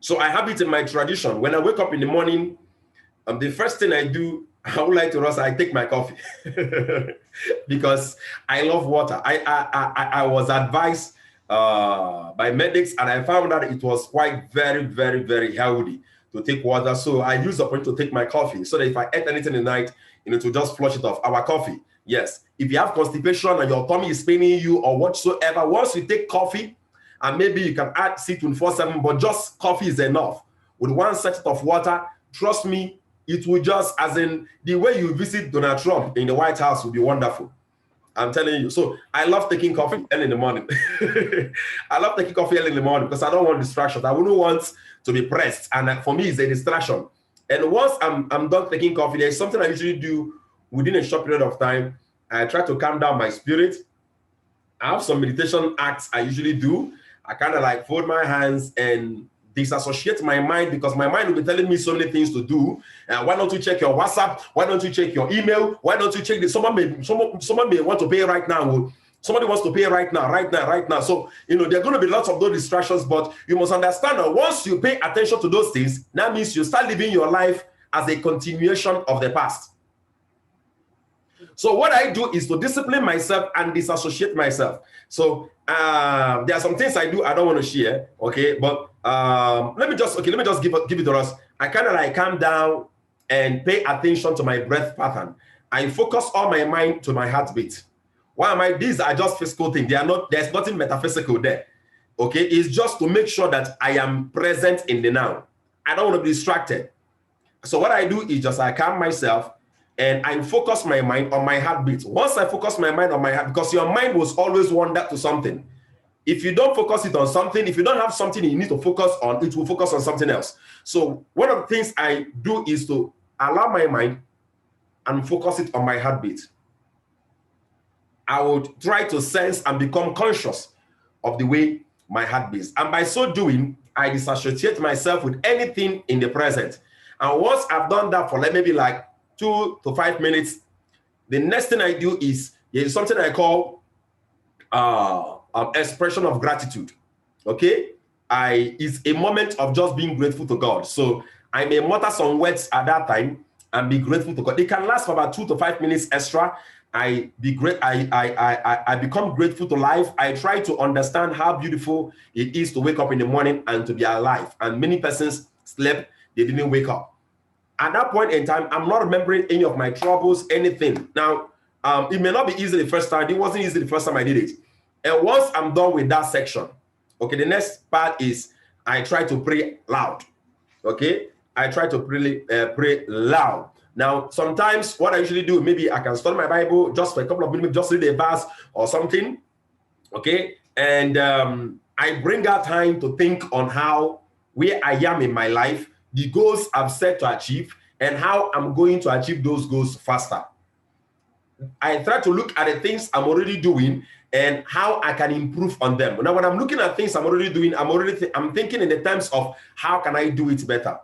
So I have it in my tradition. When I wake up in the morning, the first thing I do, I would like to rest, I take my coffee because I love water. I was advised by medics, and I found that it was quite very healthy to take water. So I use the point to take my coffee so that if I ate anything in the night, to just flush it off. Our coffee, yes. If you have constipation and your tummy is paining you or whatsoever, once you take coffee, and maybe you can add C24/7, but just coffee is enough. With one set of water, trust me, it will just, as in the way you visit Donald Trump in the White House, will be wonderful. I'm telling you. So I love taking coffee early in the morning. I love taking coffee early in the morning because I don't want distractions. I wouldn't want to be pressed. And for me, it's a distraction. And once I'm done taking coffee, there's something I usually do within a short period of time. I try to calm down my spirit. I have some meditation acts I usually do. I kind of like fold my hands and disassociate my mind, because my mind will be telling me so many things to do. Why don't you check your WhatsApp? Why don't you check your email? Why don't you check this? Someone may want to pay right now. Somebody wants to pay right now. So, there are going to be lots of those distractions, but you must understand that once you pay attention to those things, that means you start living your life as a continuation of the past. So what I do is to discipline myself and disassociate myself. So there are some things I do I don't want to share, okay? But let me just give it to us. I kind of like calm down and pay attention to my breath pattern. I focus all my mind to my heartbeat. Why am I? These are just physical things. There's nothing metaphysical there. Okay, it's just to make sure that I am present in the now. I don't want to be distracted. So what I do is just I calm myself and I focus my mind on my heartbeat. Once I focus my mind on my heart, because your mind was always wander to something. If you don't focus it on something, if you don't have something you need to focus on, it will focus on something else. So one of the things I do is to allow my mind and focus it on my heartbeat. I would try to sense and become conscious of the way my heart beats. And by so doing, I disassociate myself with anything in the present. And once I've done that for maybe like 2 to 5 minutes, the next thing I do is something I call expression of gratitude. Okay, it's a moment of just being grateful to God. So I may mutter some words at that time and be grateful to God. It can last for about 2 to 5 minutes extra. I become grateful to life. I try to understand how beautiful it is to wake up in the morning and to be alive. And many persons slept, they didn't wake up. At that point in time, I'm not remembering any of my troubles, anything. Now, it may not be easy the first time. It wasn't easy the first time I did it. And once I'm done with that section, okay, the next part is I try to pray loud. Okay, I try to pray loud. Now, sometimes what I usually do, maybe I can study my Bible just for a couple of minutes, just read a verse or something, okay? And I bring out time to think on where I am in my life, the goals I've set to achieve, and how I'm going to achieve those goals faster. I try to look at the things I'm already doing and how I can improve on them. Now, when I'm looking at things I'm already doing, I'm thinking in the terms of how can I do it better.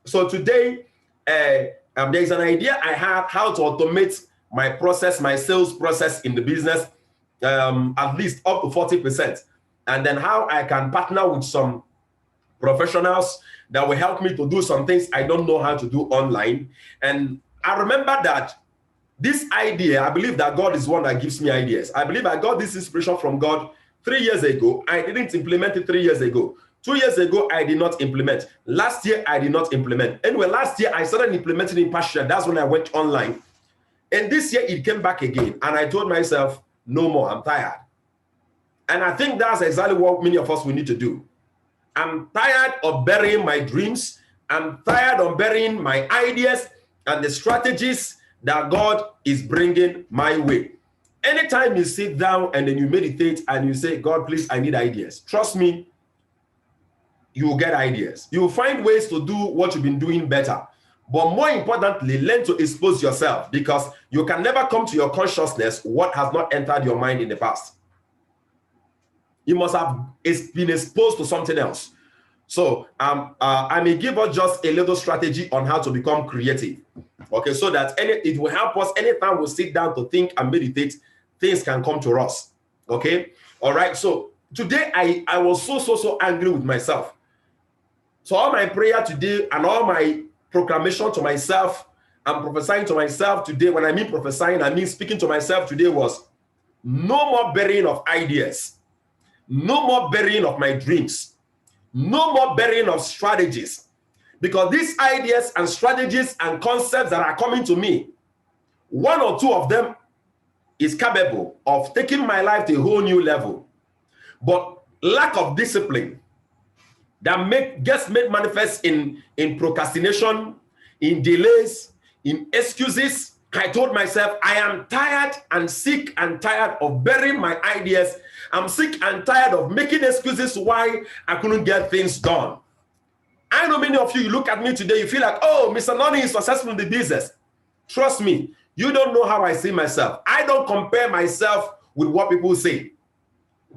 So today, there's an idea I have how to automate my process, my sales process in the business, at least up to 40%. And then how I can partner with some professionals that will help me to do some things I don't know how to do online. And I remember that this idea, I believe that God is one that gives me ideas. I believe I got this inspiration from God 3 years ago. I didn't implement it 3 years ago. 2 years ago, I did not implement. Last year, I did not implement. Anyway, last year, I started implementing in partial. That's when I went online. And this year, it came back again. And I told myself, no more, I'm tired. And I think that's exactly what many of us will need to do. I'm tired of burying my dreams. I'm tired of burying my ideas and the strategies that God is bringing my way. Anytime you sit down and then you meditate and you say, God, please, I need ideas. Trust me, you will get ideas. You will find ways to do what you've been doing better. But more importantly, learn to expose yourself, because you can never come to your consciousness what has not entered your mind in the past. You must have been exposed to something else. So I may give us just a little strategy on how to become creative. Okay, so that it will help us anytime we sit down to think and meditate, things can come to us. Okay, all right. So today I was so angry with myself. So all my prayer today and all my proclamation to myself and prophesying to myself today, when I mean prophesying, I mean speaking to myself today, was no more burying of ideas, no more burying of my dreams, no more burying of strategies. Because these ideas and strategies and concepts that are coming to me, one or two of them is capable of taking my life to a whole new level. But lack of discipline that gets made manifest in procrastination, in delays, in excuses. I told myself, I am tired and sick and tired of burying my ideas. I'm sick and tired of making excuses why I couldn't get things done. I know many of you look at me today, you feel like, oh, Mr. Noni is successful in the business. Trust me, you don't know how I see myself. I don't compare myself with what people say,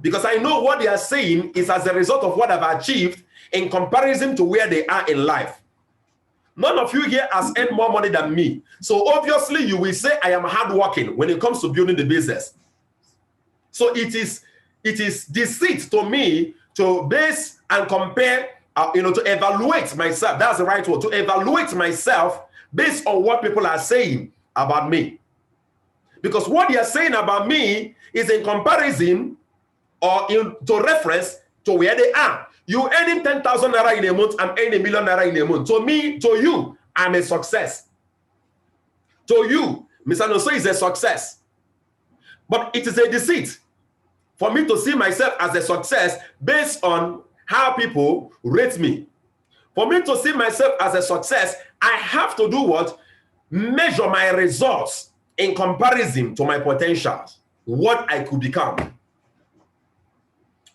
because I know what they are saying is as a result of what I've achieved in comparison to where they are in life. None of you here has earned more money than me. So obviously you will say I am hardworking when it comes to building the business. So it is deceit to me to base and compare, to evaluate myself. That's the right word, to evaluate myself based on what people are saying about me. Because what they are saying about me is in comparison or to reference to where they are. You earning 10,000 naira in a month, I'm earning 1 million naira in a month. To me, to you, I'm a success. To you, Mr. Nonso is a success. But it is a deceit for me to see myself as a success based on how people rate me. For me to see myself as a success, I have to do what? Measure my results in comparison to my potentials, what I could become.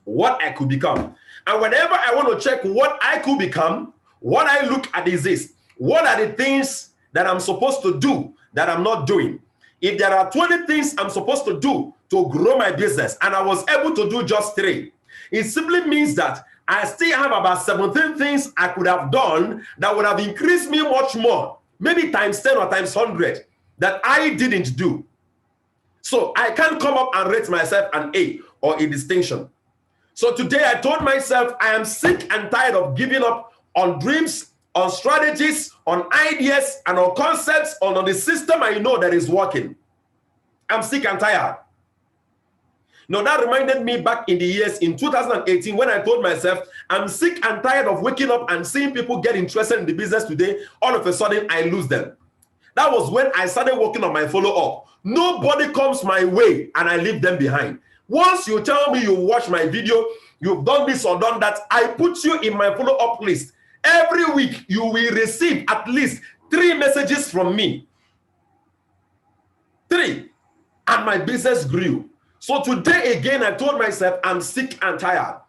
What I could become. And whenever I want to check what I could become, what I look at is this. What are the things that I'm supposed to do that I'm not doing? If there are 20 things I'm supposed to do to grow my business and I was able to do just 3, it simply means that I still have about 17 things I could have done that would have increased me much more, maybe times 10 or times 100, that I didn't do. So I can't come up and rate myself an A or a distinction. So today I told myself I am sick and tired of giving up on dreams, on strategies, on ideas, and on concepts, on the system I know that is working. I'm sick and tired. Now that reminded me back in the years in 2018 when I told myself I'm sick and tired of waking up and seeing people get interested in the business today. All of a sudden I lose them. That was when I started working on my follow-up. Nobody comes my way and I leave them behind. Once you tell me you watch my video, you've done this or done that, I put you in my follow-up list. Every week, you will receive at least 3 messages from me. 3. And my business grew. So today, again, I told myself, I'm sick and tired.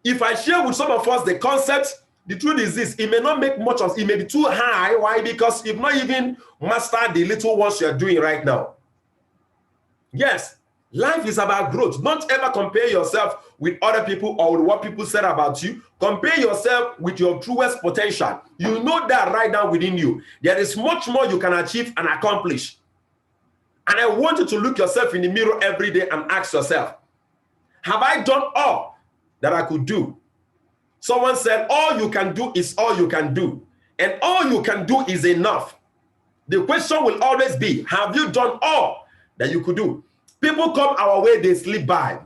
If I share with some of us the concept, the truth is this, it may not make much of it, may be too high. Why? Because you've not even mastered the little ones you're doing right now. Yes. Life is about growth. Don't ever compare yourself with other people or with what people said about you. Compare yourself with your truest potential. You know that right now within you. There is much more you can achieve and accomplish. And I want you to look yourself in the mirror every day and ask yourself, have I done all that I could do? Someone said, all you can do is all you can do. And all you can do is enough. The question will always be, have you done all that you could do? People come our way, they slip by.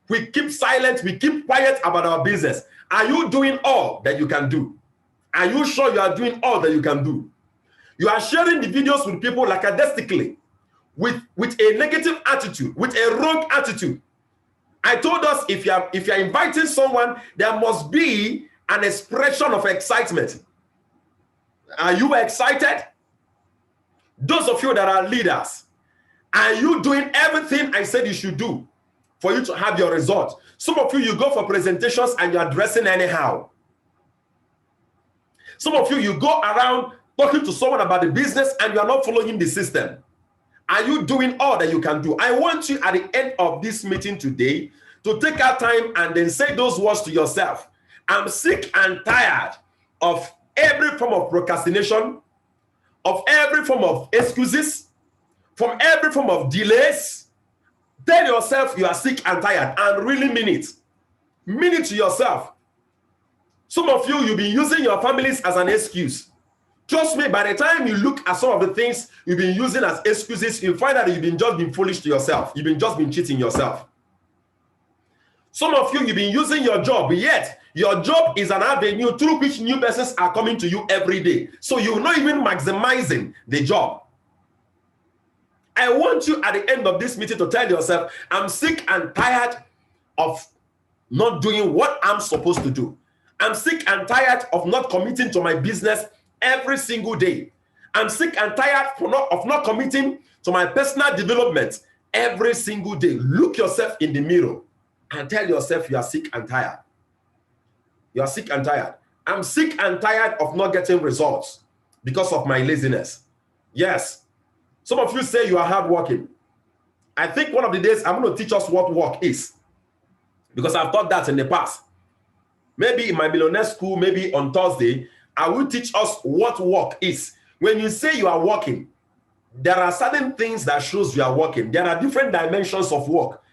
We keep silent, we keep quiet about our business. Are you doing all that you can do? Are you sure you are doing all that you can do? You are sharing the videos with people lackadaisically, with a negative attitude, with a wrong attitude. I told us if you're inviting someone, there must be an expression of excitement. Are you excited? Those of you that are leaders, are you doing everything I said you should do for you to have your result? Some of you go for presentations and you're dressing anyhow. Some of you go around talking to someone about the business and you're not following the system. Are you doing all that you can do? I want you at the end of this meeting today to take our time and then say those words to yourself. I'm sick and tired of every form of procrastination, of every form of excuses, from every form of delays. Tell yourself you are sick and tired and really mean it. Mean it to yourself. Some of you, you've been using your families as an excuse. Trust me, by the time you look at some of the things you've been using as excuses, you'll find that you've just been foolish to yourself. You've just been cheating yourself. Some of you, you've been using your job, yet your job is an avenue through which new persons are coming to you every day. So you're not even maximizing the job. I want you at the end of this meeting to tell yourself, I'm sick and tired of not doing what I'm supposed to do. I'm sick and tired of not committing to my business every single day. I'm sick and tired of not committing to my personal development every single day. Look yourself in the mirror and tell yourself you are sick and tired. You are sick and tired. I'm sick and tired of not getting results because of my laziness. Yes. Some of you say you are hardworking. I think one of the days I'm going to teach us what work is, because I've taught that in the past. Maybe in my millionaire school, maybe on Thursday, I will teach us what work is. When you say you are working, there are certain things that shows you are working. There are different dimensions of work.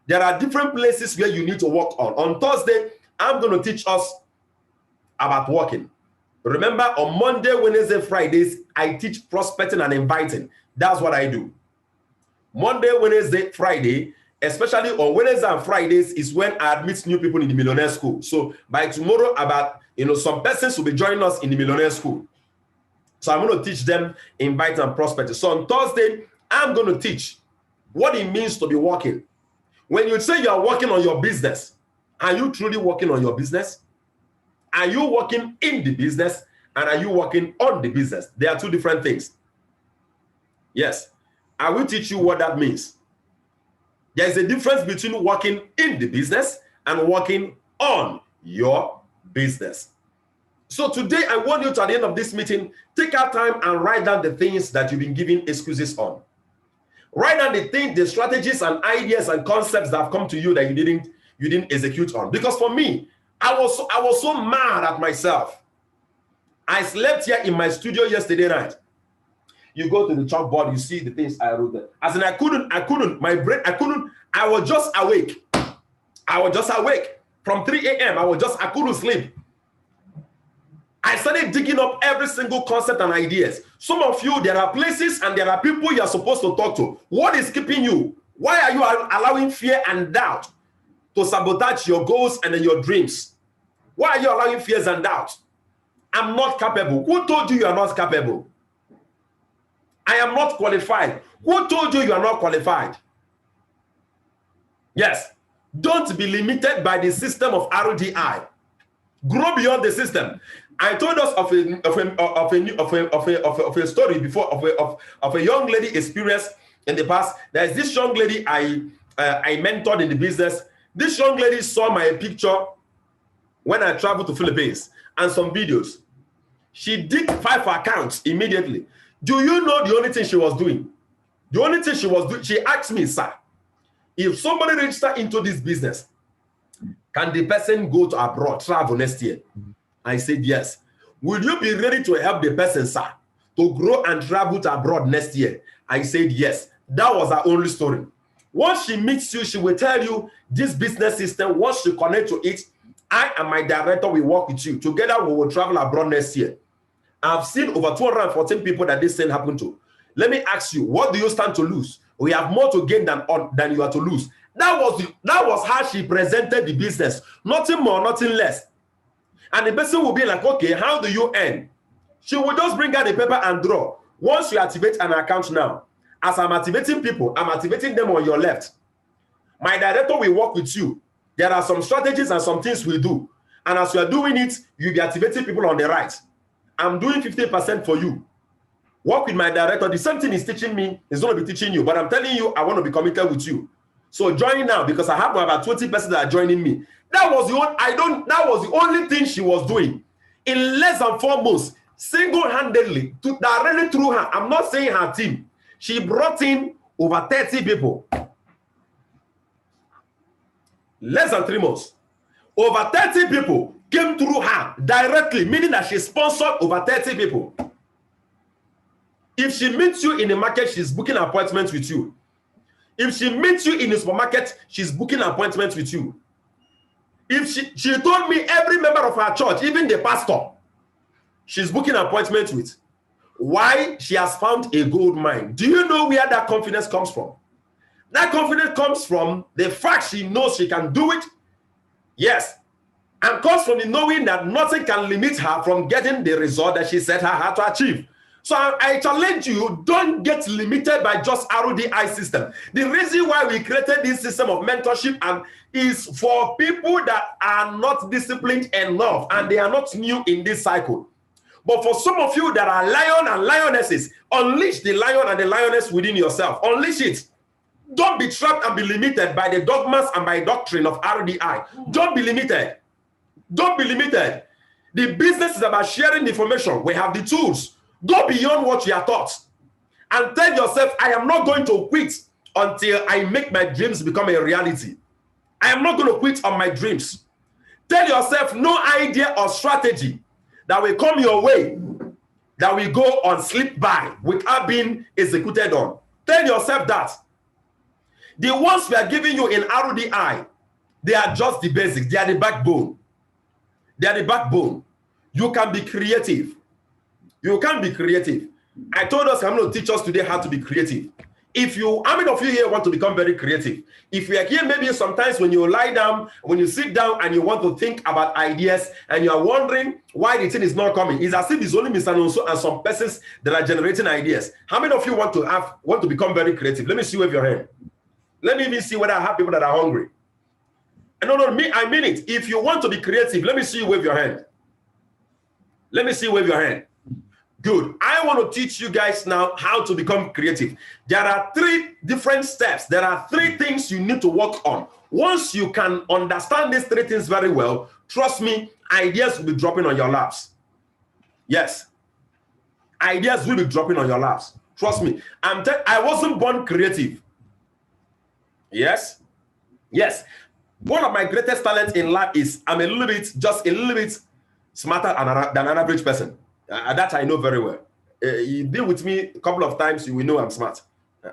There are different places where you need to work on. On Thursday, I'm going to teach us about working. Remember, on Monday, Wednesday, Fridays, I teach prospecting and inviting. That's what I do. Monday, Wednesday, Friday, especially on Wednesdays and Fridays, is when I admit new people in the millionaire school. So by tomorrow, some persons will be joining us in the millionaire school. So I'm going to teach them invite and prospecting. So on Thursday, I'm going to teach what it means to be working. When you say you are working on your business, are you truly working on your business? Are you working in the business? And are you working on the business? They are two different things. Yes, I will teach you what that means. There is a difference between working in the business and working on your business. So today, I want you to, at the end of this meeting, take out time and write down the things that you've been giving excuses on. Write down the strategies and ideas and concepts that have come to you that you didn't execute on. Because for me, I was so mad at myself. I slept here in my studio yesterday night. You go to the chalkboard, you see the things I wrote there. As in, I was just awake. From 3 a.m. I couldn't sleep. I started digging up every single concept and ideas. Some of you, there are places and there are people you're supposed to talk to. What is keeping you? Why are you allowing fear and doubt to sabotage your goals and your dreams? Why are you allowing fears and doubts? I'm not capable. Who told you you are not capable? I am not qualified. Who told you you are not qualified? Yes. Don't be limited by the system of RDI. Grow beyond the system. I told us of a story before of a young lady experience in the past. There is this young lady I mentored in the business. This young lady saw my picture when I traveled to Philippines and some videos. She did 5 accounts immediately. Do you know the only thing she was doing? The only thing she was doing, she asked me, sir, if somebody register into this business, can the person go to abroad, travel next year? I said, yes. Will you be ready to help the person, sir, to grow and travel to abroad next year? I said, yes. That was her only story. Once she meets you, she will tell you this business system. Once you connect to it, I and my director will work with you. Together, we will travel abroad next year. I've seen over 214 people that this thing happened to. Let me ask you, what do you stand to lose? We have more to gain than you are to lose. That was how she presented the business. Nothing more, nothing less. And the person will be like, okay, how do you earn? She will just bring out the paper and draw. Once you activate an account now, as I'm activating people, I'm activating them on your left. My director will work with you. There are some strategies and some things we do. And as you are doing it, you'll be activating people on the right. I'm doing 50% for you. Work with my director. The same thing is teaching me, is going to be teaching you. But I'm telling you, I want to be committed with you. So join now, because I have about 20 persons that are joining me. That was the only thing she was doing. In less than 4 months, single-handedly, directly through her, I'm not saying her team, she brought in over 30 people. Less than 3 months. Over 30 people came through her directly, meaning that she sponsored over 30 people. If she meets you in the market, she's booking appointments with you. If she meets you in the supermarket, she's booking appointments with you. If she told me every member of her church, even the pastor, she's booking appointments with. Why? She has found a gold mine. Do you know where that confidence comes from? That confidence comes from the fact she knows she can do it. Yes. And comes from the knowing that nothing can limit her from getting the result that she set her heart to achieve. So I challenge you, don't get limited by just RDI system. The reason why we created this system of mentorship and is for people that are not disciplined enough and they are not new in this cycle. But for some of you that are lion and lionesses, unleash the lion and the lioness within yourself. Unleash it. Don't be trapped and be limited by the dogmas and by doctrine of RDI. Don't be limited. Don't be limited. The business is about sharing the information. We have the tools. Go beyond what you are taught and tell yourself, I am not going to quit until I make my dreams become a reality. I am not going to quit on my dreams. Tell yourself, no idea or strategy that will come your way that will go on slip by without being executed on. Tell yourself that. The ones we are giving you in RDI, they are just the basics. They are the backbone. They are the backbone. You can be creative. You can be creative. I told us I'm going to teach us today how to be creative. How many of you here want to become very creative? If you are here, maybe sometimes when you lie down, when you sit down and you want to think about ideas and you are wondering why the thing is not coming, it's as if it's only Mr. Nonso and some persons that are generating ideas. How many of you want to become very creative? Let me see wave your hand. Let me even see whether I have people that are hungry. No, I mean it. If you want to be creative, let me see you wave your hand. Let me see you wave your hand. Good. I want to teach you guys now how to become creative. There are 3 different steps. There are 3 things you need to work on. Once you can understand these 3 things very well, trust me, ideas will be dropping on your laps. Yes. Ideas will be dropping on your laps. Trust me. I wasn't born creative. Yes. Yes. One of my greatest talents in life is I'm just a little bit smarter than an average person. That I know very well. You deal with me a couple of times, you will know I'm smart.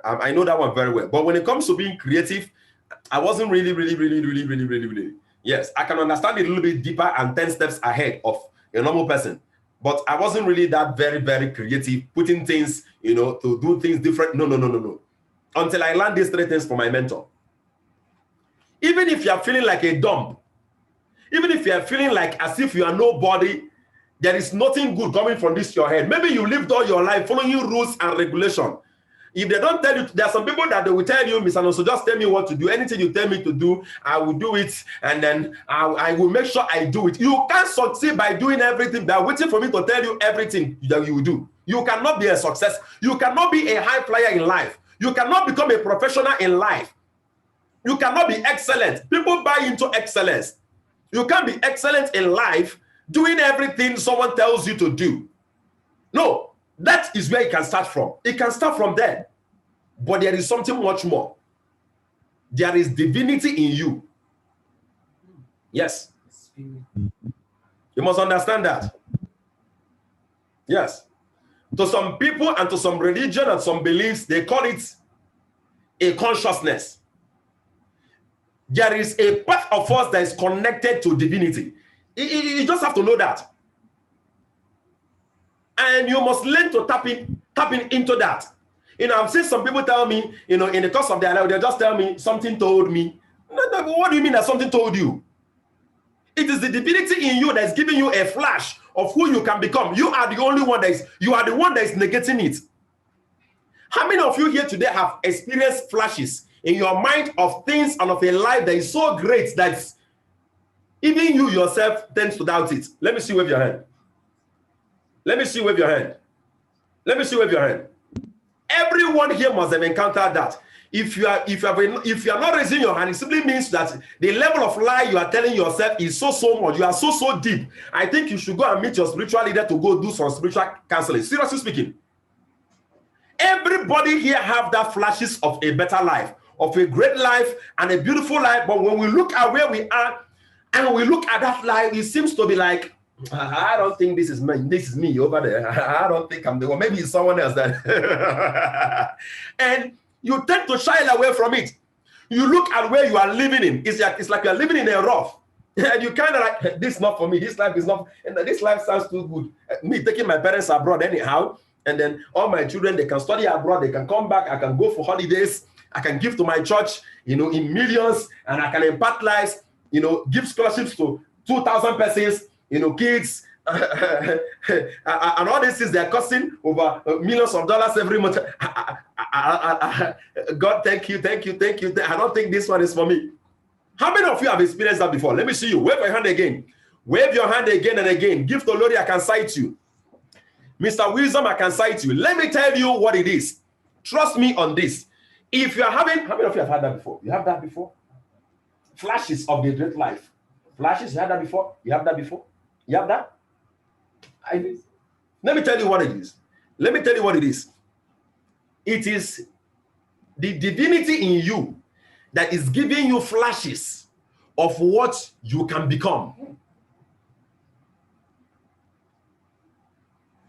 I know that one very well. But when it comes to being creative, I wasn't really. Yes, I can understand it a little bit deeper and 10 steps ahead of a normal person. But I wasn't really that very creative, putting things, to do things different. No. Until I learned these 3 things from my mentor. Even if you are feeling like a dump, even if you are feeling like as if you are nobody, there is nothing good coming from this your head. Maybe you lived all your life following rules and regulation. If they don't tell you, there are some people that they will tell you, Mr. Nonso, just tell me what to do. Anything you tell me to do, I will do it, and then I will make sure I do it. You can't succeed by doing everything. They are waiting for me to tell you everything that you will do. You cannot be a success. You cannot be a high flyer in life. You cannot become a professional in life. You cannot be excellent. People buy into excellence. You can't be excellent in life doing everything someone tells you to do. No, that is where it can start from. It can start from there. But there is something much more. There is divinity in you. Yes. You must understand that. Yes. To some people and to some religion and some beliefs, they call it a consciousness. There is a part of us that is connected to divinity. You just have to know that. And you must learn to tap into that. I've seen some people tell me, in the course of their life, they just tell me, something told me. No, what do you mean that something told you? It is the divinity in you that is giving you a flash of who you can become. You are the only one that is negating it. How many of you here today have experienced flashes in your mind of things and of a life that is so great that even you yourself tends to doubt it? Let me see wave your hand. Let me see wave your hand. Let me see wave your hand. Everyone here must have encountered that. If you are not raising your hand, it simply means that the level of lie you are telling yourself is so much. You are so deep. I think you should go and meet your spiritual leader to go do some spiritual counseling. Seriously speaking. Everybody here have that flashes of a better life, of a great life and a beautiful life. But when we look at where we are and we look at that life, it seems to be like, I don't think this is me. This is me over there. I don't think I'm the one. Maybe it's someone else that. And you tend to shy away from it. You look at where you are living in. It's like you are living in a rough. And you kind of like, this is not for me. This life is not, and this life sounds too good. Me taking my parents abroad anyhow, and then all my children, they can study abroad, they can come back, I can go for holidays, I can give to my church, in millions, and I can impart lives, give scholarships to 2,000 persons, kids, and all these things, they're costing over millions of dollars every month. God, thank you. I don't think this one is for me. How many of you have experienced that before? Let me see you. Wave your hand again. Wave your hand again and again. Give to Lori, I can cite you. Mr. Wisdom, I can cite you. Let me tell you what it is. Trust me on this. If you are having, how many of you have had that before? You have that before? Flashes of the great life. Flashes, you had that before? You have that before? You have that? Let me tell you what it is. It is the divinity in you that is giving you flashes of what you can become.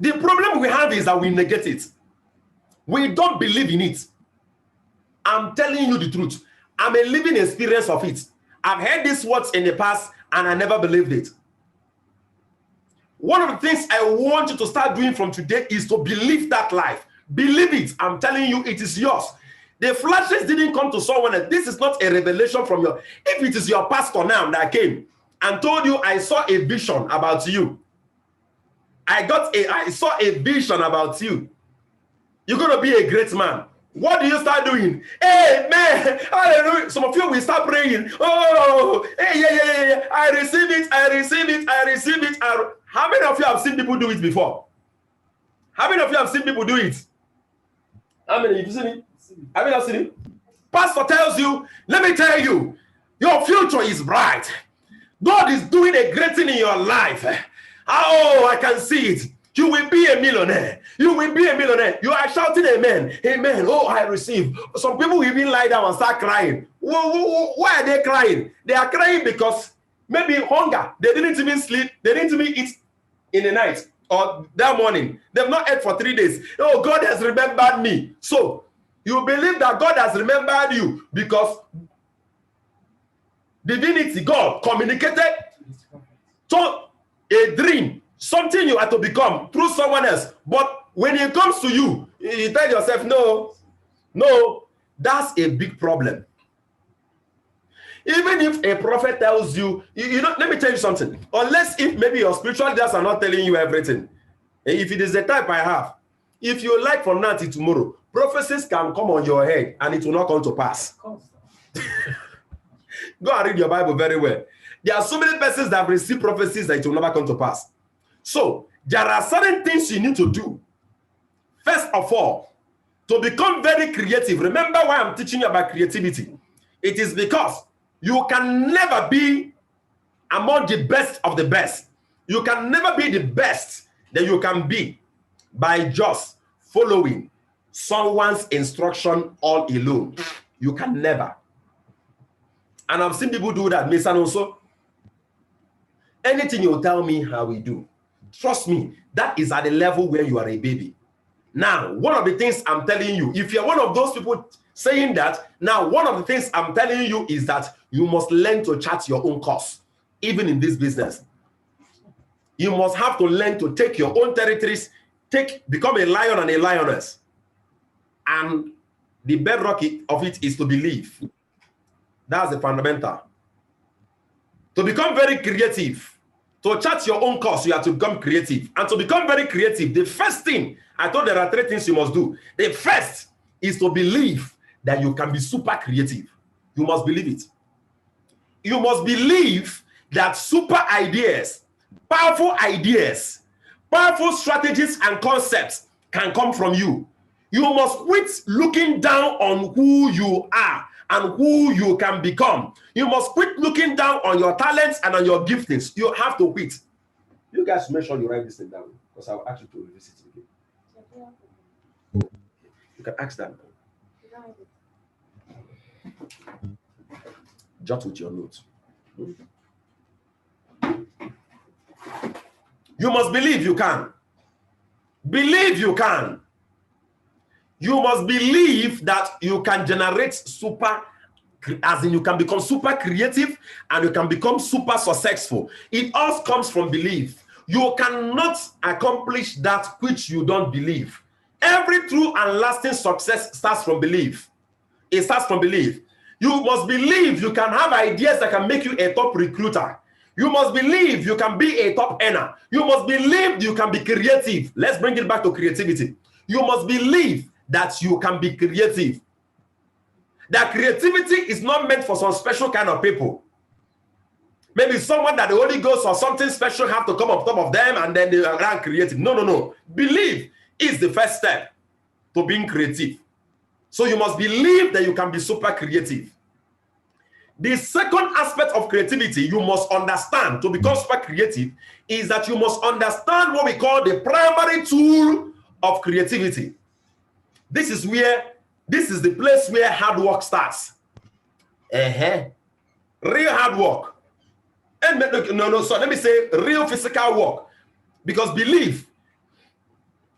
The problem we have is that we negate it. We don't believe in it. I'm telling you the truth. I'm a living experience of it. I've heard these words in the past and I never believed it. One of the things I want you to start doing from today is to believe that life. Believe it. I'm telling you, it is yours. The flashes didn't come to someone else. This is not a revelation from your... If it is your pastor now that came and told you, I saw a vision about you. I saw a vision about you. You're going to be a great man. What do you start doing? Hey, man, hallelujah. Some of you will start praying. Oh, hey, yeah. I receive it. How many of you have seen people do it before? How many of you have seen people do it? How many of you have seen it? Have you not seen it? Pastor tells you, let me tell you, your future is bright. God is doing a great thing in your life. Oh, I can see it. You will be a millionaire. You are shouting amen. Amen. Oh, I receive. Some people will even lie down and start crying. Why are they crying? They are crying because maybe hunger. They didn't even sleep. They didn't even eat in the night or that morning. They've not ate for 3 days. Oh, God has remembered me. So, you believe that God has remembered you because divinity, God, communicated to a dream, something you have to become through someone else. But when it comes to you, you tell yourself, no, that's a big problem. Even if a prophet tells you, let me tell you something. Unless if maybe your spiritual leaders are not telling you everything. If it is the type I have, if you like from now till tomorrow, prophecies can come on your head and it will not come to pass. Go and read your Bible very well. There are so many persons that have received prophecies that it will never come to pass. So, there are certain things you need to do. First of all, to become very creative. Remember why I'm teaching you about creativity. It is because you can never be among the best of the best. You can never be the best that you can be by just following someone's instruction all alone. You can never. And I've seen people do that. Mr. Nonso, anything you tell me, I will do. Trust me, that is at the level where you are a baby. Now, one of the things I'm telling you, if you're one of those people saying that, now one of the things I'm telling you is that you must learn to chart your own course, even in this business. You must have to learn to take your own territories, become a lion and a lioness. And the bedrock of it is to believe. That's the fundamental. To become very creative, to chart your own course, you have to become creative. And to become very creative, the first thing, I thought there are 3 things you must do. The first is to believe that you can be super creative. You must believe it. You must believe that super ideas, powerful strategies and concepts can come from you. You must quit looking down on who you are and who you can become. You must quit looking down on your talents and on your giftings. You have to quit. You guys make sure you write this thing down because I'll ask you to revisit it again. You can ask that. Jot with your notes. You must believe you can. Believe you can. You must believe that you can generate super as in you can become super creative and you can become super successful. It all comes from belief. You cannot accomplish that which you don't believe. Every true and lasting success starts from belief. It starts from belief. You must believe you can have ideas that can make you a top recruiter. You must believe you can be a top earner. You must believe you can be creative. Let's bring it back to creativity. You must believe that you can be creative. That creativity is not meant for some special kind of people. Maybe someone that the Holy Ghost or something special have to come on top of them and then they are creative. No, no, no. Believe is the first step to being creative. So you must believe that you can be super creative. The second aspect of creativity you must understand to become super creative is that you must understand what we call the primary tool of creativity. This is the place where hard work starts. Real hard work. And so let me say real physical work. Because belief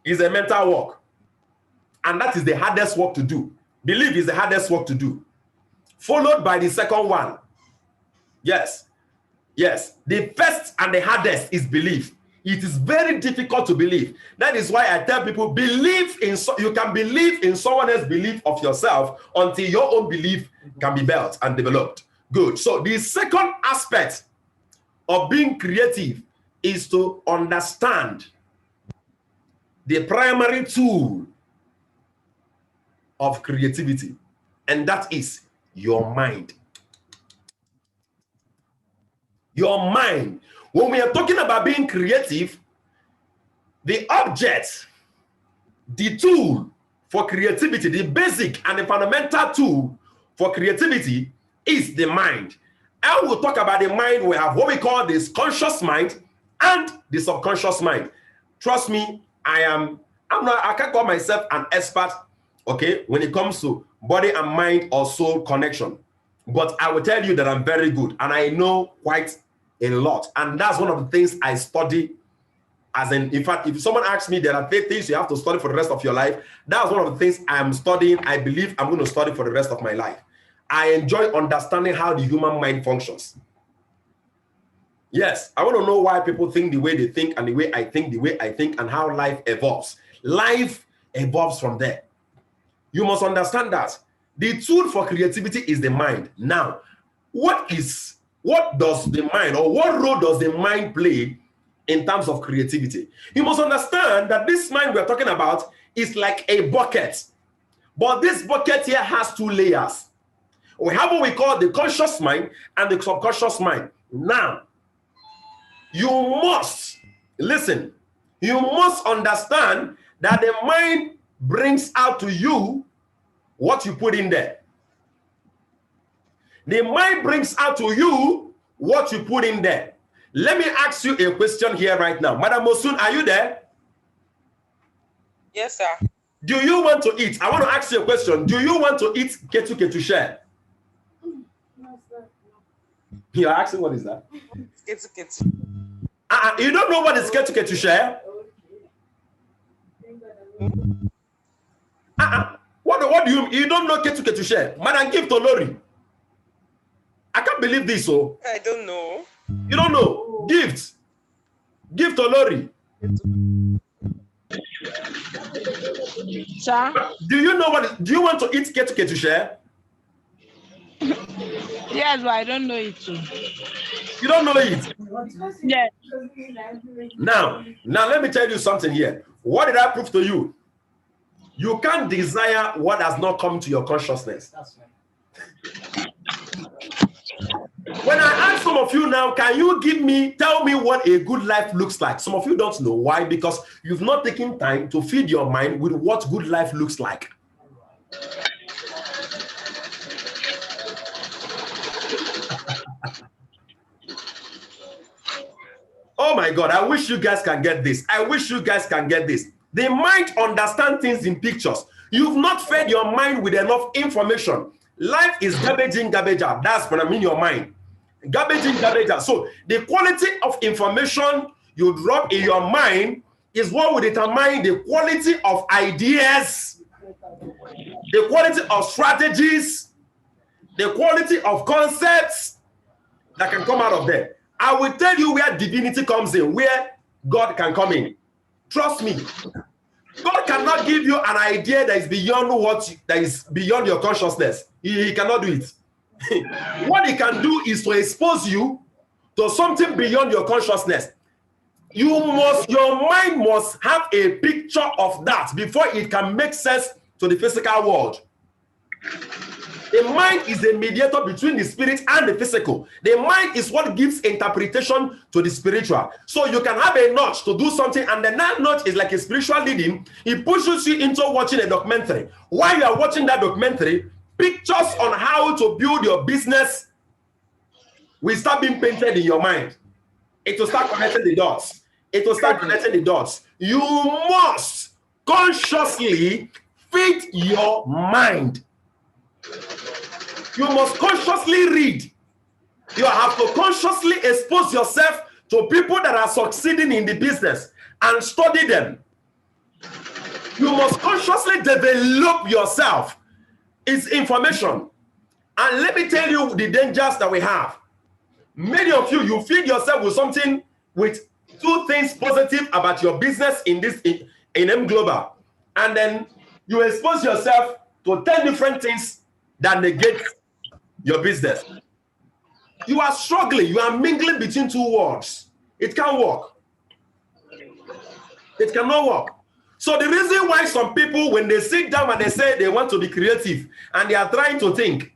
is a mental work. And that is the hardest work to do. Belief is the hardest work to do. Followed by the second one. Yes. Yes. The first and the hardest is belief. It is very difficult to believe. That is why I tell people, you can believe in someone else's belief of yourself until your own belief can be built and developed. Good. So the second aspect of being creative is to understand the primary tool of creativity, and that is your mind. Your mind. When we are talking about being creative, the object, the tool for creativity, the basic and the fundamental tool for creativity is the mind. And we'll talk about the mind. We have what we call this conscious mind and the subconscious mind. Trust me, I can't call myself an expert, okay, when it comes to body and mind or soul connection. But I will tell you that I'm very good and I know quite a lot. And that's one of the things I study. In fact, if someone asks me, there are 3 things you have to study for the rest of your life, that's one of the things I am studying. I believe I'm going to study for the rest of my life. I enjoy understanding how the human mind functions. Yes, I want to know why people think the way they think and the way I think and how life evolves. Life evolves from there. You must understand that the tool for creativity is the mind. Now, what does the mind, or what role does the mind play in terms of creativity? You must understand that this mind we're talking about is like a bucket. But this bucket here has 2 layers. We have what we call the conscious mind and the subconscious mind. Now, you must understand that the mind brings out to you what you put in there. The mind brings out to you what you put in there. Let me ask you a question here right now. Madam Mosun, are you there? Yes, sir. Do you want to eat? I want to ask you a question. Do you want to eat ketu share? No, sir. You're asking what is that? Ketu. You don't know what is ketu share? What do you don't know ketu share? Madam, give to Lori. I can't believe this, so. I don't know. You don't know? Gift. Give to Lori. Sir? Do you know do you want to eat ketu share? Yes, but I don't know it too. You don't know it? Yes. Now let me tell you something here. What did I prove to you? You can't desire what has not come to your consciousness. That's right. When I ask some of you now, can you tell me what a good life looks like? Some of you don't know. Why? Because you've not taken time to feed your mind with what good life looks like. Oh my God, I wish you guys can get this. I wish you guys can get this. The mind understands things in pictures. You've not fed your mind with enough information. Life is garbage in, garbage out. That's what I mean, your mind. Garbage in, garbage out. So the quality of information you drop in your mind is what will determine the quality of ideas, the quality of strategies, the quality of concepts that can come out of there. I will tell you where divinity comes in, where God can come in. Trust me. God cannot give you an idea that is beyond that is beyond your consciousness. He cannot do it. What he can do is to expose you to something beyond your consciousness. Your mind must have a picture of that before it can make sense to the physical world. The mind is a mediator between the spirit and the physical. The mind is what gives interpretation to the spiritual. So you can have a nudge to do something, and then that nudge is like a spiritual leading. It pushes you into watching a documentary. While you are watching that documentary, pictures on how to build your business will start being painted in your mind. It will start connecting the dots. It will start connecting the dots. You must consciously feed your mind. You must consciously read. You have to consciously expose yourself to people that are succeeding in the business and study them. You must consciously develop yourself. It's information. And let me tell you the dangers that we have. Many of you, you feed yourself with something, with 2 things positive about your business in M Global. And then you expose yourself to 10 different things that negate your business. You are struggling. You are mingling between 2 worlds. It can't work. It cannot work. So the reason why some people, when they sit down and they say they want to be creative and they are trying to think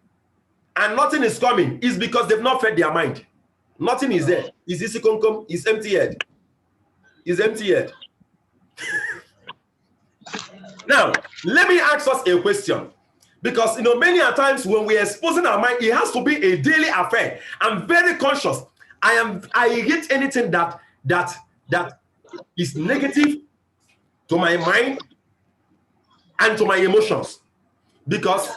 and nothing is coming, is because they've not fed their mind. Nothing is there. Is this concom? Is empty head. Is empty head. Now, let me ask us a question. Because, many a times when we're exposing our mind, it has to be a daily affair. I'm very conscious. I hate anything that is negative to my mind and to my emotions. Because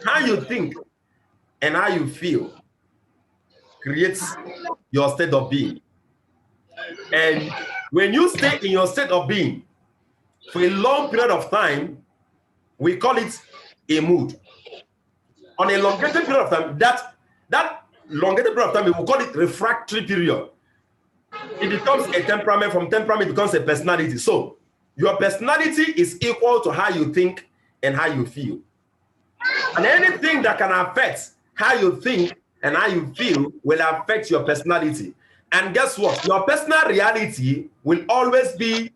how you think and how you feel creates your state of being. And when you stay in your state of being for a long period of time, we call it a mood. On a elongated period of time, that elongated period of time, we will call it refractory period. It becomes a temperament. From temperament, it becomes a personality. So your personality is equal to how you think and how you feel. And anything that can affect how you think and how you feel will affect your personality. And guess what? Your personal reality will always be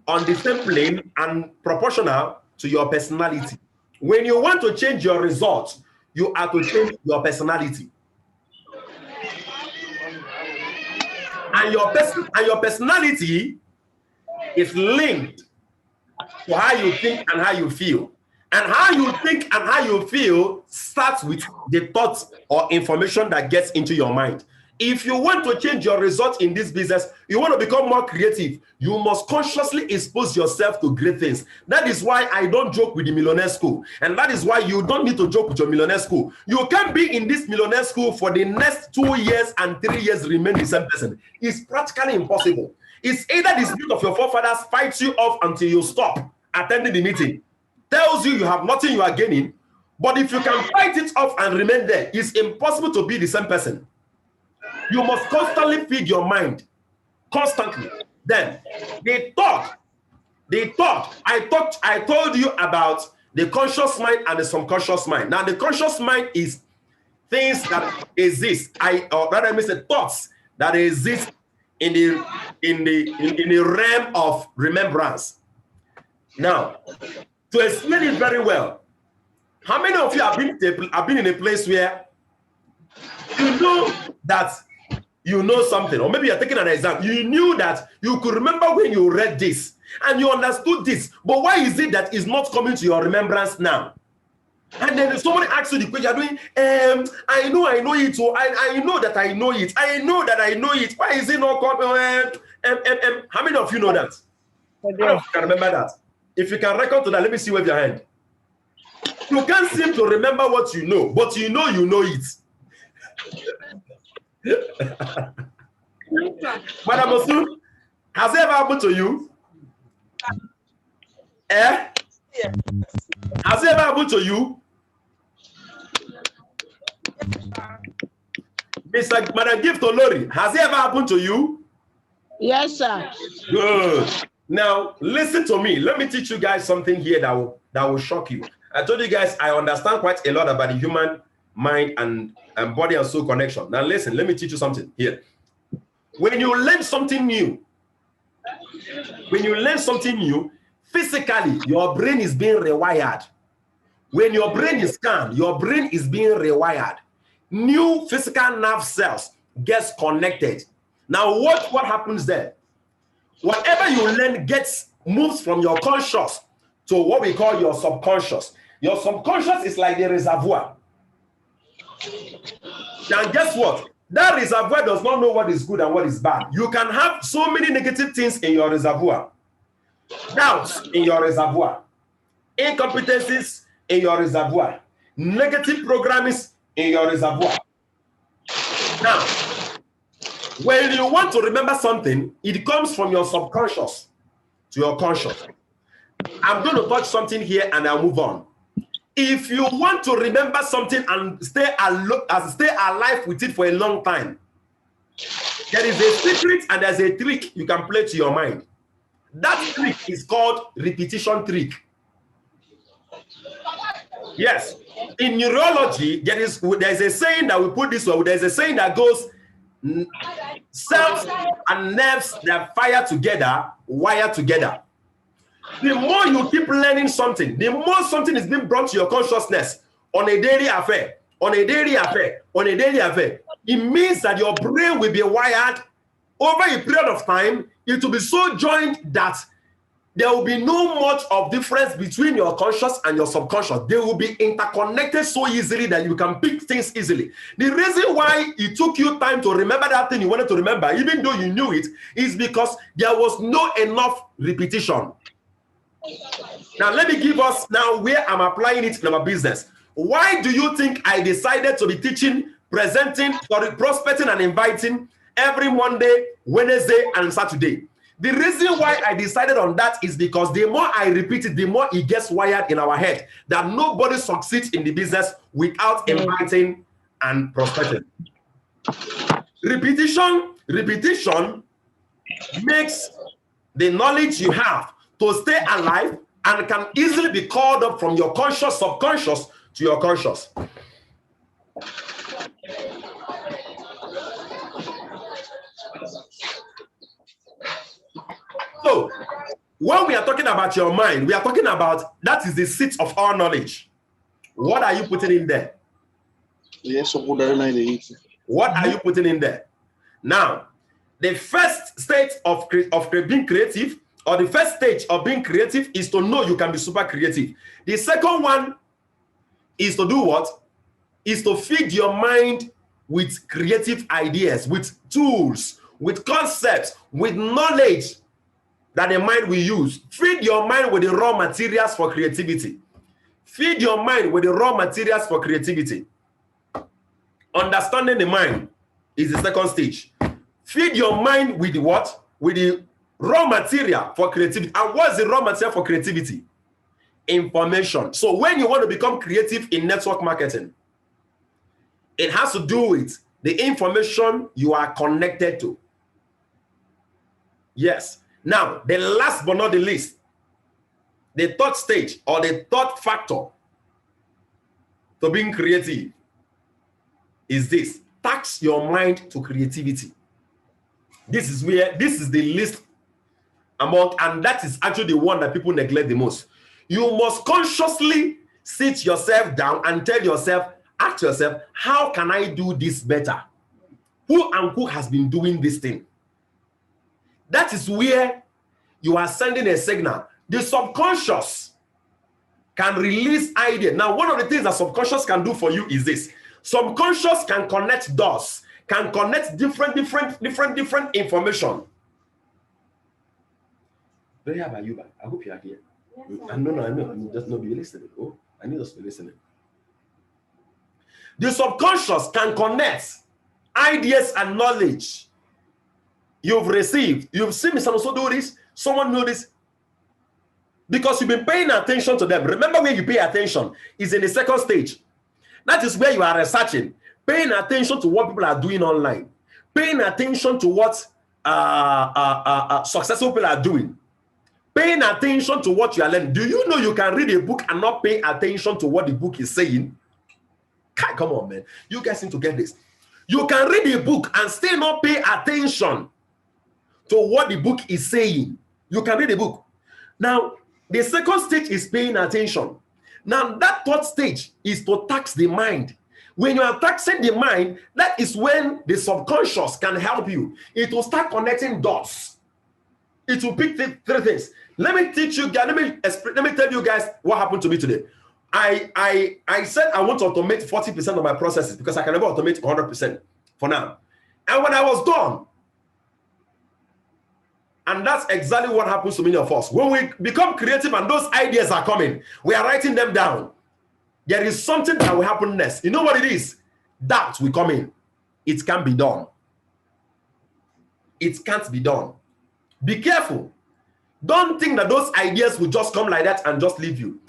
on the same plane and proportional to your personality. When you want to change your results, you have to change your personality. And your personality is linked to how you think and how you feel. And how you think and how you feel starts with the thoughts or information that gets into your mind. If you want to change your results in this business, you want to become more creative, you must consciously expose yourself to great things. That is why I don't joke with the millionaire school. And that is why you don't need to joke with your millionaire school. You can't be in this millionaire school for the next 2 years and 3 years remain the same person. It's practically impossible. It's either the spirit of your forefathers fights you off until you stop attending the meeting, tells you have nothing you are gaining, but if you can fight it off and remain there, it's impossible to be the same person. You must constantly feed your mind, constantly. Then the thought, I told you about the conscious mind and the subconscious mind. Now the conscious mind is things that exist, or rather I mean say thoughts that exist in the realm of remembrance. Now, to explain it very well, how many of you have been in a place where you know that you know something, or maybe you're taking an exam, you knew that you could remember when you read this and you understood this, but why is it that it's not coming to your remembrance now? And then somebody asks you the question, you're doing, I know it, so I know that I know it. I know that I know it. Why is it not coming? How many of you know that? How many of you can remember that? If you can record to that, let me see wave your hand. You can't seem to remember what you know, but you know it. Madam Osu, has it ever happened to you? Yeah. Has it ever happened to you Mr. Madam Gift Olori, has it ever happened to you? Yes, sir. Good. Now, listen to me. Let me teach you guys something here that will shock you. I told you guys I understand quite a lot about the human mind and body and soul connection. Now, listen, let me teach you something here. When you learn something new, physically, your brain is being rewired. When your brain is calm, your brain is being rewired. New physical nerve cells gets connected. Now, what happens there? Whatever you learn moves from your conscious to what we call your subconscious. Your subconscious is like the reservoir. Now, guess what? That reservoir does not know what is good and what is bad. You can have so many negative things in your reservoir. Doubts in your reservoir. Incompetencies in your reservoir. Negative programming in your reservoir. Now, when you want to remember something, it comes from your subconscious to your conscious. I'm going to touch something here and I'll move on. If you want to remember something and stay alive with it for a long time, there is a secret and there's a trick you can play to your mind. That trick is called repetition trick. Yes. In neurology, there's a saying that we put this way. There's a saying that goes, cells and nerves that fire together, wire together. The more you keep learning something, the more something is being brought to your consciousness on a daily affair, it means that your brain will be wired over a period of time. It will be so joined that there will be no much of difference between your conscious and your subconscious. They will be interconnected so easily that you can pick things easily. The reason why it took you time to remember that thing you wanted to remember, even though you knew it, is because there was not enough repetition. Now, let me give us now where I'm applying it in our business. Why do you think I decided to be teaching, prospecting and inviting every Monday, Wednesday, and Saturday? The reason why I decided on that is because the more I repeat it, the more it gets wired in our head that nobody succeeds in the business without inviting and prospecting. Repetition makes the knowledge you have to stay alive and can easily be called up from your conscious, subconscious to your conscious. So, when we are talking about your mind, we are talking about that is the seat of our knowledge. What are you putting in there? What are you putting in there? Now, the first stage of being creative, or the first stage of being creative, is to know you can be super creative. The second one is to do what? Is to feed your mind with creative ideas, with tools, with concepts, with knowledge that the mind will use. Feed your mind with the raw materials for creativity. Feed your mind with the raw materials for creativity. Understanding the mind is the second stage. Feed your mind with the what? With the raw material for creativity. And what's the raw material for creativity? Information. So when you want to become creative in network marketing, it has to do with the information you are connected to. Yes. Now, the last but not the least, the third stage or the third factor to being creative is this: tax your mind to creativity. This is the least among, and that is actually the one that people neglect the most. You must consciously sit yourself down and ask yourself, how can I do this better? Who has been doing this thing? That is where you are sending a signal. The subconscious can release ideas. Now, one of the things that subconscious can do for you is this. Subconscious can connect dots, can connect different information. Very how about you, man? I hope you are here. Yes, I know. I'm just not be listening. Oh, I need us to be listening. The subconscious can connect ideas and knowledge you've received. You've seen someone also do this. Someone know this because you've been paying attention to them. Remember, where you pay attention is in the second stage. That is where you are researching. paying attention to what people are doing online, paying attention to what successful people are doing, paying attention to what you are learning. Do you know you can read a book and not pay attention to what the book is saying? Come on, man. You guys need to get this. You can read a book and still not pay attention to what the book is saying. You can read a book. Now, the second stage is paying attention. Now, that third stage is to tax the mind. When you are taxing the mind, that is when the subconscious can help you. It will start connecting dots. It will pick three things. Let me teach you guys, let me tell you guys what happened to me today. I said I want to automate 40% of my processes because I can never automate 100% for now. And when I was done, and that's exactly what happens to many of us. When we become creative and those ideas are coming, we are writing them down. There is something that will happen next. You know what it is? Doubt will come in. It can't be done. It can't be done. Be careful. Don't think that those ideas will just come like that and just leave you.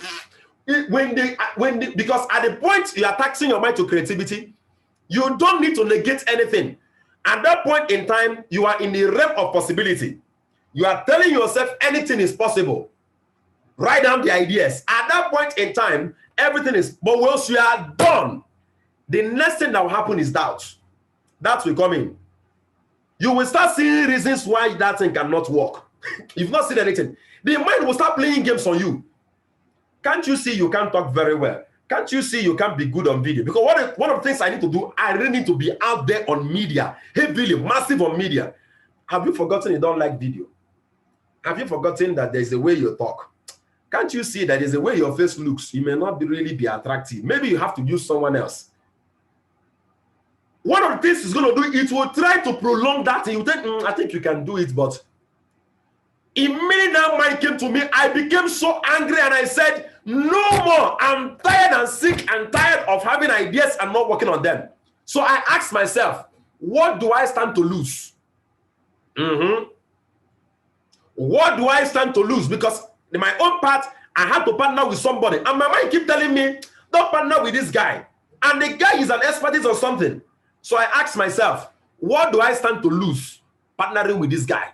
Because at the point you are taxing your mind to creativity, you don't need to negate anything. At that point in time, you are in the realm of possibility. You are telling yourself anything is possible. Write down the ideas. At that point in time, everything is, but once you are done, the next thing that will happen is doubt. Doubt will come in. You will start seeing reasons why that thing cannot work. You've not seen anything. The mind will start playing games on you. Can't you see you can't talk very well? Can't you see you can't be good on video? Because one of the things I need to do, I really need to be out there on media, heavily, massive on media. Have you forgotten you don't like video? Have you forgotten that there's a way you talk? Can't you see that there's a way your face looks? You may not really be attractive. Maybe you have to use someone else. One of the things it's going to do, it will try to prolong that. You think, I think you can do it, but immediately that mind came to me, I became so angry and I said, no more. I'm tired and sick and tired of having ideas and not working on them. So I asked myself, what do I stand to lose? What do I stand to lose? Because in my own part, I had to partner with somebody. And my mind keep telling me, don't partner with this guy. And the guy is an expert on something. So I asked myself, what do I stand to lose partnering with this guy?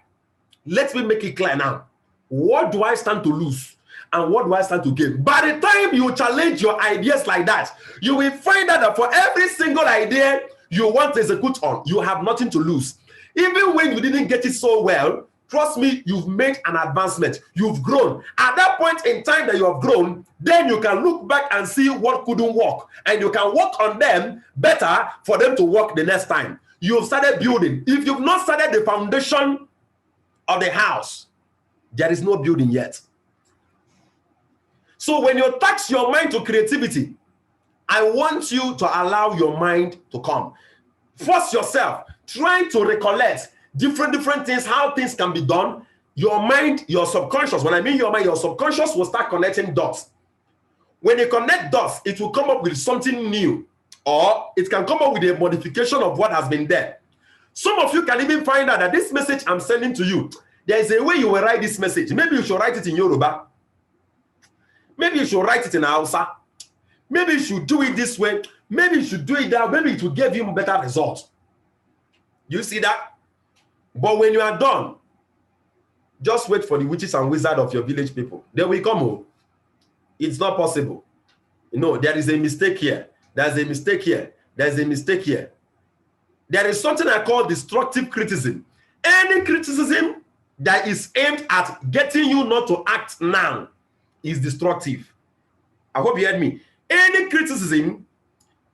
Let me make it clear now. What do I stand to lose? And what do I stand to gain? By the time you challenge your ideas like that, you will find out that for every single idea you want to execute on, you have nothing to lose. Even when you didn't get it so well, trust me, you've made an advancement. You've grown. At that point in time that you have grown, then you can look back and see what couldn't work. And you can work on them better for them to work the next time. You've started building. If you've not started the foundation of the house, there is no building yet. So when you tax your mind to creativity, I want you to allow your mind to come. Force yourself, trying to recollect different things, how things can be done. Your mind, your subconscious, when I mean your mind, your subconscious will start connecting dots. When you connect dots, it will come up with something new, or it can come up with a modification of what has been there. Some of you can even find out that this message I'm sending to you, there is a way you will write this message. Maybe you should write it in Yoruba. Maybe you should write it in Hausa. Maybe you should do it this way. Maybe you should do it that way. Maybe it will give you better results. You see that? But when you are done, just wait for the witches and wizards of your village people. They will come home. It's not possible. You know, there is a mistake here. There's a mistake here. There's a mistake here. There is something I call destructive criticism. Any criticism that is aimed at getting you not to act now is destructive. I hope you heard me. Any criticism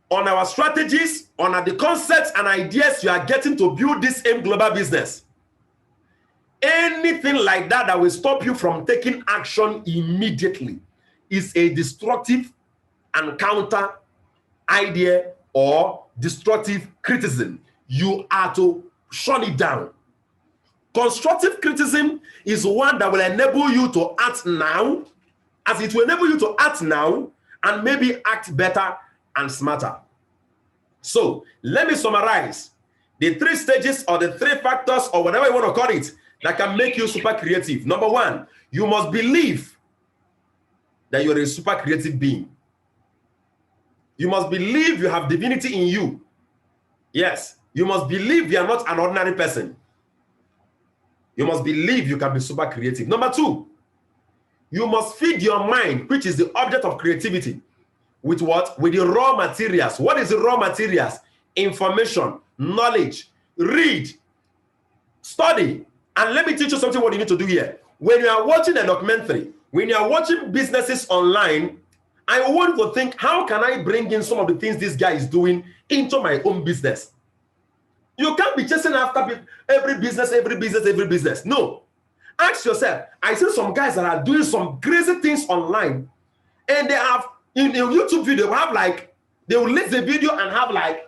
on our strategies, on the concepts and ideas you are getting to build this AIM global business, anything like that that will stop you from taking action immediately is a destructive and counter idea or destructive criticism. You are to shut it down. Constructive criticism is one that will enable you to act now, as it will enable you to act now and maybe act better and smarter. So let me summarize the 3 stages or the 3 factors or whatever you want to call it that can make you super creative. Number 1, you must believe that you're a super creative being. You must believe you have divinity in you Yes, you must believe you are not an ordinary person. You must believe you can be super creative. Number 2, you must feed your mind, which is the object of creativity, with what? With the raw materials. What is the raw materials? Information, knowledge. Read, study, and let me teach you something what you need to do here. When you are watching a documentary, when you are watching businesses online, I want to think, how can I bring in some of the things this guy is doing into my own business? You can't be chasing after every business. No. Ask yourself, I see some guys that are doing some crazy things online, and they have, in a YouTube video, they will list the video and have like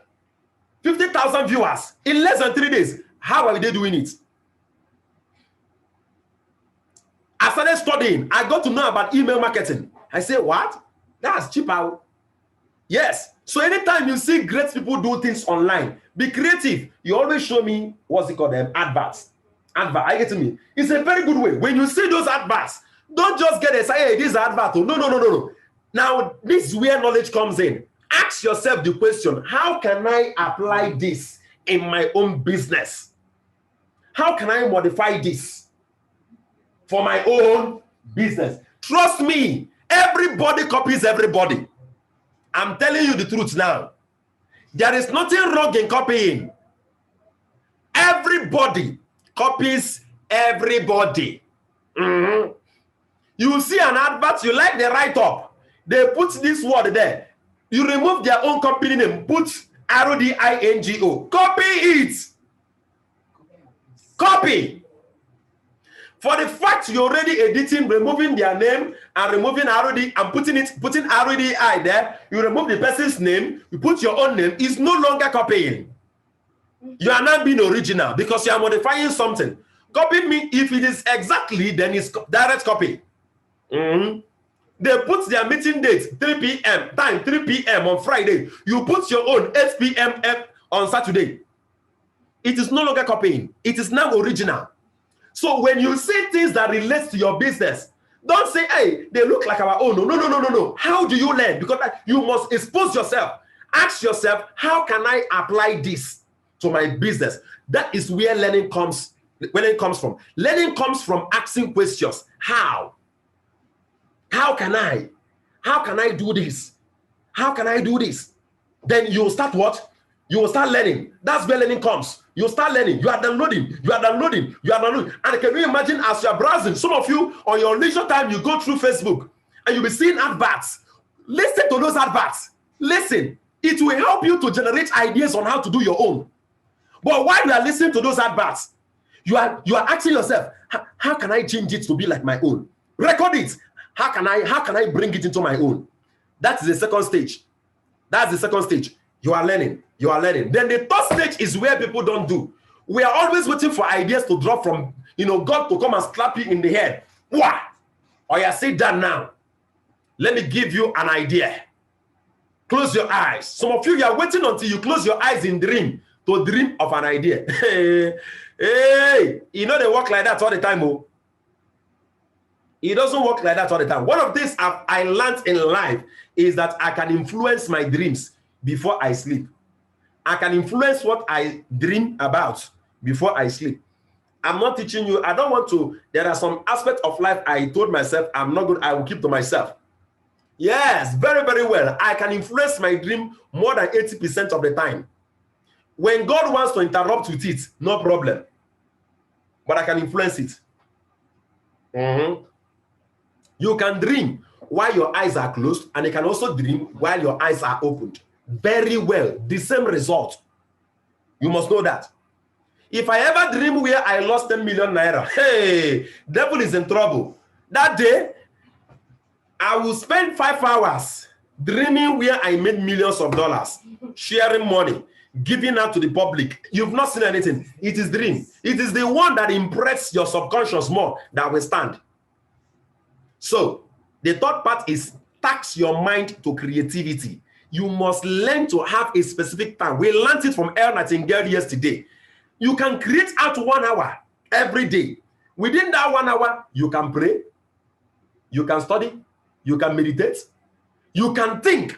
50,000 viewers in less than 3 days. How are they doing it? I started studying. I got to know about email marketing. I say, what? That's cheap out. Yes. So anytime you see great people do things online, be creative. You always show me, what's it called, adverts. I get to me. It's a very good way. When you see those adverts, don't just get a say, hey, this advert. No. Now, this is where knowledge comes in. Ask yourself the question, how can I apply this in my own business? How can I modify this for my own business? Trust me, everybody copies everybody. I'm telling you the truth now. There is nothing wrong in copying. Everybody copies everybody. You see an advert, you like the write-up. They put this word there. You remove their own company name, put RDIMENTORING. Copy it. Copy. For the fact you're already editing, removing their name and removing RD and putting RDI there, you remove the person's name, you put your own name, is no longer copying. You are not being original because you are modifying something. Copy me, if it is exactly, then it's direct copy. They put their meeting date 3 p.m. time 3 p.m. on Friday. You put your own 8 p.m. on Saturday. It is no longer copying. It is now original. So when you see things that relate to your business, don't say, hey, they look like our own. No. How do you learn? Because you must expose yourself. Ask yourself, how can I apply this to my business? That is where learning comes from. Learning comes from asking questions. How? How can I do this? How can I do this? Then you will start what? You will start learning. That's where learning comes. You start learning. You are downloading. And can you imagine, as you are browsing, some of you on your leisure time, you go through Facebook and you'll be seeing adverts. Listen to those adverts. Listen. It will help you to generate ideas on how to do your own. But while you are listening to those adverts, you are asking yourself, how can I change it to be like my own? Record it. How can I bring it into my own? That's the second stage. You are learning. Then the third stage is where people don't do. We are always waiting for ideas to drop from, God to come and slap you in the head. What? Or you sit down now. Let me give you an idea. Close your eyes. Some of you are waiting until you close your eyes in dream to dream of an idea. Hey, they work like that all the time. Oh. It doesn't work like that all the time. One of these I learned in life is that I can influence my dreams before I sleep. I can influence what I dream about before I sleep. I'm not teaching you. I don't want to. There are some aspects of life I told myself I'm not good. I will keep to myself. Yes, very, very well. I can influence my dream more than 80% of the time. When God wants to interrupt with it, no problem. But I can influence it. You can dream while your eyes are closed, and you can also dream while your eyes are opened. Very well. The same result. You must know that. If I ever dream where I lost 10 million naira, hey, devil is in trouble. That day, I will spend 5 hours dreaming where I made millions of dollars, sharing money, giving out to the public. You've not seen anything. It is dream. It is the one that impresses your subconscious more that will stand. So, the third part is tax your mind to creativity. You must learn to have a specific time. We learned it from ENGR NONSO yesterday. You can create out 1 hour every day. Within that 1 hour, you can pray, you can study, you can meditate, you can think.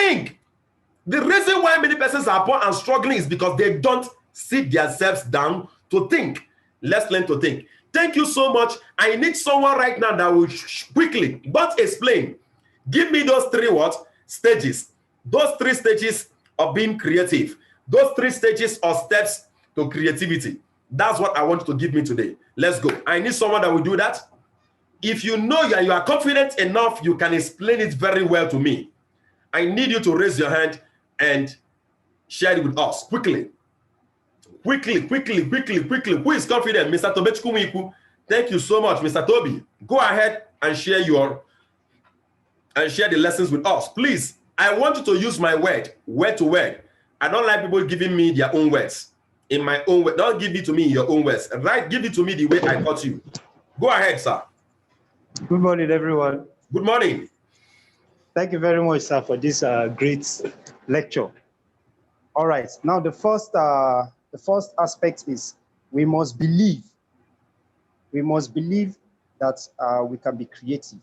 Think. The reason why many persons are poor and struggling is because they don't sit themselves down to think. Let's learn to think. Thank you so much. I need someone right now that will quickly, but explain. Give me those three what? Stages. Those three stages of being creative. Those three stages or steps to creativity. That's what I want you to give me today. Let's go. I need someone that will do that. If you know you are confident enough, you can explain it very well to me. I need you to raise your hand and share it with us quickly. Quickly. Who is confident? Mr. Tobechukwu. Thank you so much, Mr. Toby. Go ahead and share the lessons with us. Please, I want you to use my word to word. I don't like people giving me their own words. In my own way. Don't give it to me in your own words. Right? Give it to me the way I taught you. Go ahead, sir. Good morning, everyone. Good morning. Thank you very much, sir, for this great lecture. All right. Now, the first aspect is we must believe. We must believe that we can be creative.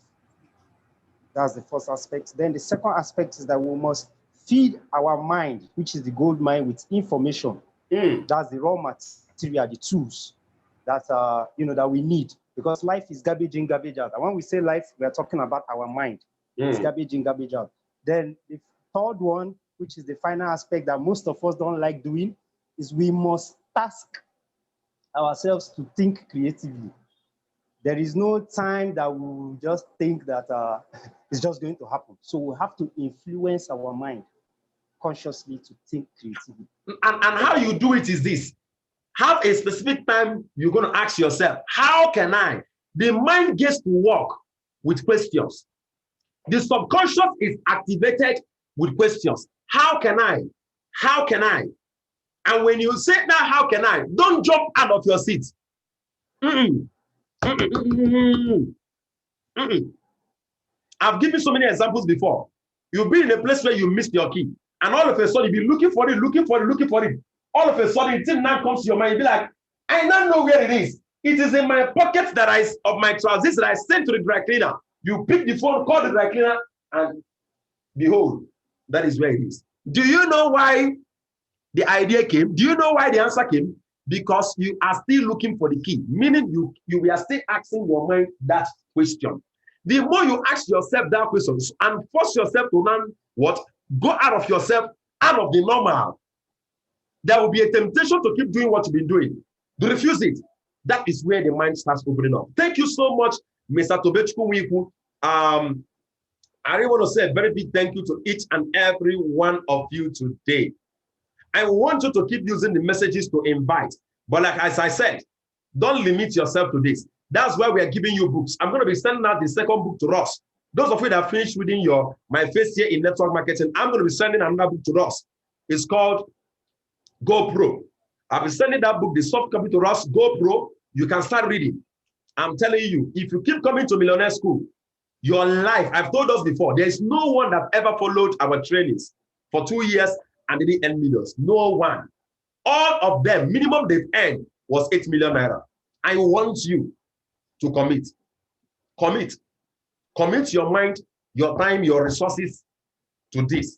That's the first aspect. Then the second aspect is that we must feed our mind, which is the gold mine, with information. That's the raw material, the tools that that we need, because life is garbage in, garbage out. And when we say life, we are talking about our mind. It's garbage in, garbage out. Then the third one, which is the final aspect that most of us don't like doing, is we must task ourselves to think creatively. There is no time that we will just think that it's just going to happen. So we have to influence our mind consciously to think creatively. And how you do it is this. Have a specific time you're going to ask yourself, how can I? The mind gets to work with questions. The subconscious is activated with questions. How can I? How can I? And when you say now, how can I? Don't jump out of your seat. I've given so many examples before. You'll be in a place where you missed your key, and all of a sudden you'll be looking for it. All of a sudden, it now comes to your mind. You'll be like, I don't know where it is. It is in my pocket of my trousers that I sent to the dry cleaner. You pick the phone, call the dry cleaner, and behold, that is where it is. Do you know why the idea came? Do you know why the answer came? Because you are still looking for the key, meaning you are still asking your mind that question. The more you ask yourself that question and force yourself to learn what? Go out of yourself, out of the normal. There will be a temptation to keep doing what you've been doing. To refuse it. That is where the mind starts opening up. Thank you so much, Mr. Tobechukwu. I really want to say a very big thank you to each and every one of you today. I want you to keep using the messages to invite. But like as I said, don't limit yourself to this. That's why we are giving you books. I'm going to be sending out the second book to us. Those of you that have finished reading my first year in network marketing, I'm going to be sending another book to us. It's called GoPro. I'll be sending that book, the soft copy to us, GoPro. You can start reading. I'm telling you, if you keep coming to Millionaire School, your life, I've told us before, there's no one that ever followed our trainings for 2 years and didn't earn millions. No one. All of them, minimum they've earned was 8 million naira. I want you to commit. Commit. Commit your mind, your time, your resources to this.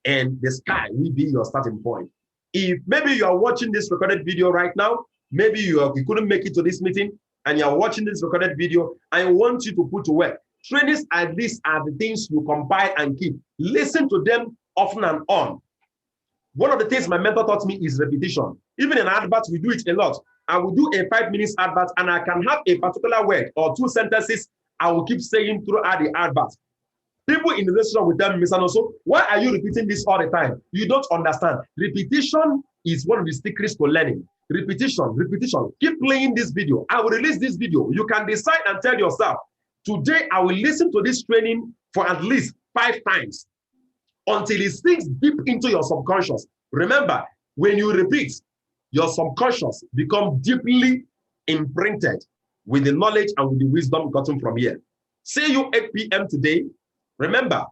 And the sky will be your starting point. If maybe you are watching this recorded video right now, maybe you couldn't make it to this meeting and you're watching this recorded video, I want you to put to work. Trainings at least are the things you compile and keep. Listen to them often and on. One of the things my mentor taught me is repetition. Even in adverts, we do it a lot. I will do a 5 minutes advert and I can have a particular word or 2 sentences I will keep saying throughout the advert. People in the restaurant will tell me, Mr. Nonso, why are you repeating this all the time? You don't understand. Repetition is one of the secrets to learning. Repetition, repetition. Keep playing this video. I will release this video. You can decide and tell yourself, today I will listen to this training for at least 5 times until it sinks deep into your subconscious. Remember, when you repeat, your subconscious becomes deeply imprinted with the knowledge and with the wisdom gotten from here. See you 8 p.m. today. Remember,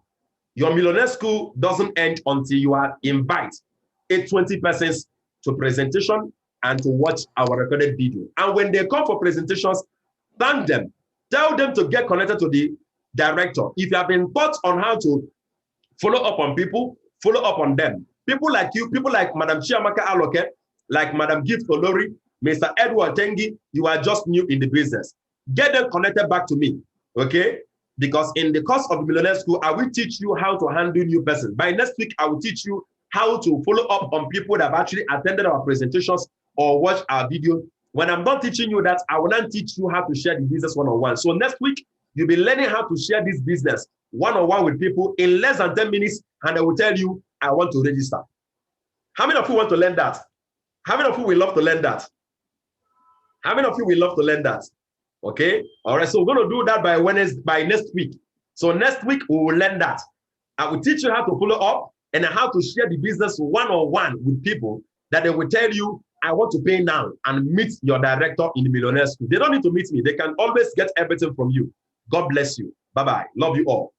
your Millionaire School doesn't end until you are invited 820 persons to presentation and to watch our recorded video. And when they come for presentations, thank them. Tell them to get connected to the director. If you have been taught on how to Follow up on people, follow up on them. People like you, people like Madam Chiamaka Aloke, like Madam Gift Olori, Mr. Edward Tengi, you are just new in the business. Get them connected back to me, okay? Because in the course of the Millionaire School, I will teach you how to handle new persons. By next week, I will teach you how to follow up on people that have actually attended our presentations or watched our video. When I'm done teaching you that, I will then teach you how to share the business one-on-one. So next week, you'll be learning how to share this business one-on-one with people in less than 10 minutes, and I will tell you, I want to register. How many of you want to learn that? How many of you will love to learn that? How many of you will love to learn that? Okay. All right. So we're going to do that by next week. So next week, we will learn that. I will teach you how to follow up and how to share the business one-on-one with people that they will tell you, I want to pay now and meet your director in the Millionaire School. They don't need to meet me. They can always get everything from you. God bless you. Bye-bye. Love you all.